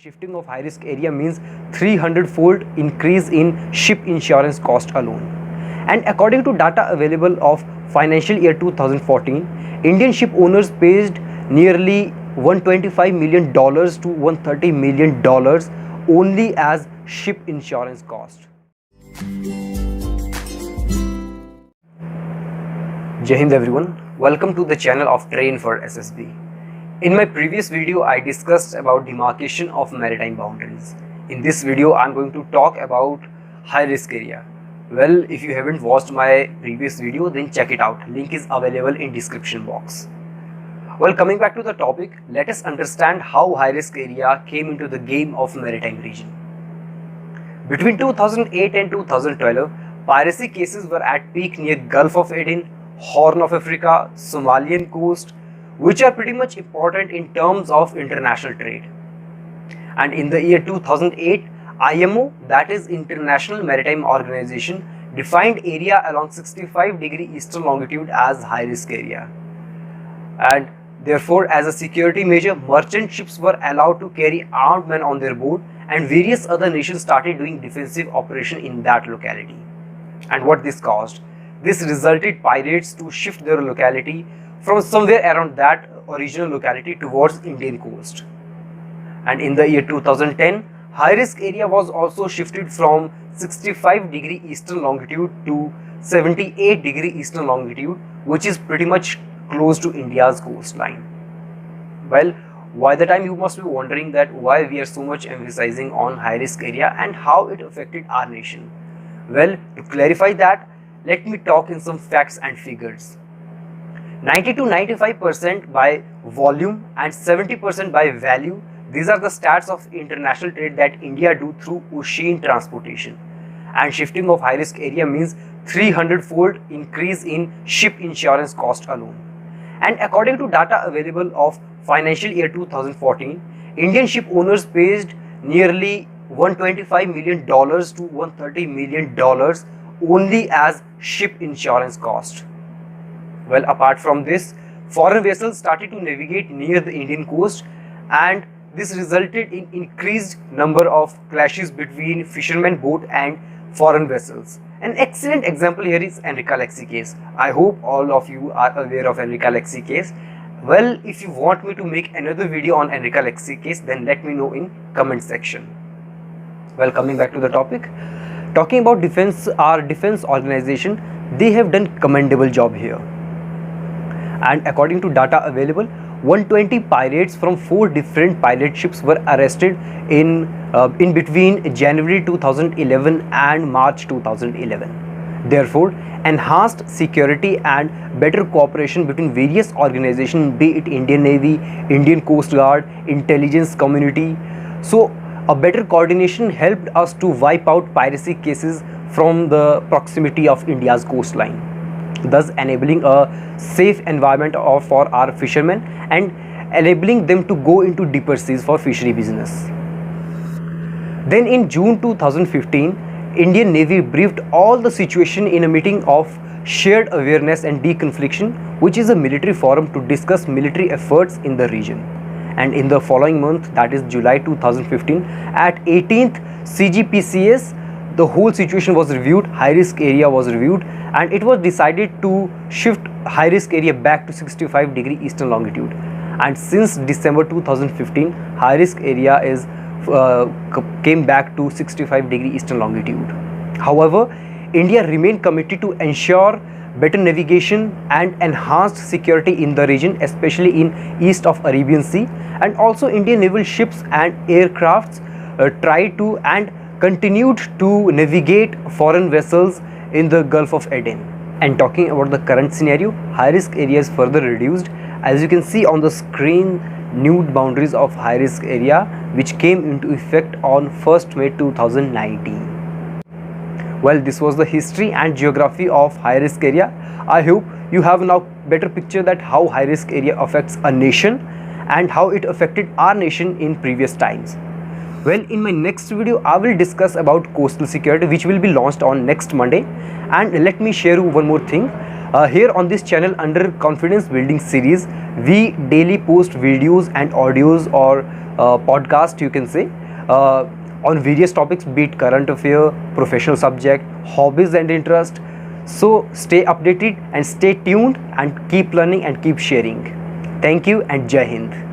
Shifting of high risk area means 300-fold increase in ship insurance cost alone. And according to data available of financial year 2014, Indian ship owners paid nearly $125 million to $130 million only as ship insurance cost. Jai Hind everyone, welcome to the channel of Train for SSB. In my previous video, I discussed about demarcation of maritime boundaries. In this video, I am going to talk about high risk area. Well, if you haven't watched my previous video, then check it out. Link is available in description box. Well, coming back to the topic, let us understand how high risk area came into the game of maritime region. Between 2008 and 2012, piracy cases were at peak near Gulf of Aden, Horn of Africa, Somalian coast, which are pretty much important in terms of international trade. And in the year 2008, IMO, that is International Maritime Organization, defined area along 65° eastern longitude as high risk area. And therefore, as a security measure, merchant ships were allowed to carry armed men on their board, and various other nations started doing defensive operation in that locality. And what this caused? This resulted pirates to shift their locality from somewhere around that original locality towards Indian coast. And in the year 2010, high risk area was also shifted from 65° eastern longitude to 78° eastern longitude, which is pretty much close to India's coastline. Well, by the time you must be wondering that why we are so much emphasizing on high risk area and how it affected our nation. Well, to clarify that, let me talk in some facts and figures. 90 to 95% by volume and 70% by value. These are the stats of international trade that India do through ocean transportation. And shifting of high risk area means 300-fold increase in ship insurance cost alone. And according to data available of financial year 2014, Indian ship owners paid nearly $125 million to $130 million only as ship insurance cost. Well, apart from this, foreign vessels started to navigate near the Indian coast, and this resulted in increased number of clashes between fishermen boat and foreign vessels. An excellent example here is Enrica Lexie case. I hope all of you are aware of Enrica Lexie case. Well, if you want me to make another video on Enrica Lexie case, then let me know in comment section. Well, coming back to the topic, talking about defense, our defense organization, they have done commendable job here. And according to data available, 120 pirates from 4 different pirate ships were arrested in between January 2011 and March 2011. Therefore, enhanced security and better cooperation between various organizations, be it Indian Navy, Indian Coast Guard, intelligence community. So, a better coordination helped us to wipe out piracy cases from the proximity of India's coastline, thus enabling a safe environment for our fishermen and enabling them to go into deeper seas for fishery business. Then in June 2015, Indian Navy briefed all the situation in a meeting of Shared Awareness and Deconfliction, which is a military forum to discuss military efforts in the region. And in the following month, that is July 2015, at 18th CGPCS, the whole situation was reviewed, high risk area was reviewed, and it was decided to shift high risk area back to 65° eastern longitude. And since December 2015, high risk area is came back to 65° eastern longitude. However, India remained committed to ensure better navigation and enhanced security in the region, especially in east of Arabian Sea. And also Indian naval ships and aircrafts tried to and continued to navigate foreign vessels in the Gulf of Aden. And talking about the current scenario, high risk area is further reduced. As you can see on the screen, new boundaries of high risk area which came into effect on 1st May 2019. Well, this was the history and geography of high risk area. I hope you have now better picture that how high risk area affects a nation and how it affected our nation in previous times. Well, in my next video, I will discuss about coastal security, which will be launched on next Monday. And let me share you one more thing. Here on this channel under confidence building series, we daily post videos and audios or podcast, you can say, on various topics, be it current affair, professional subject, hobbies and interest. So stay updated and stay tuned and keep learning and keep sharing. Thank you and Jai Hind.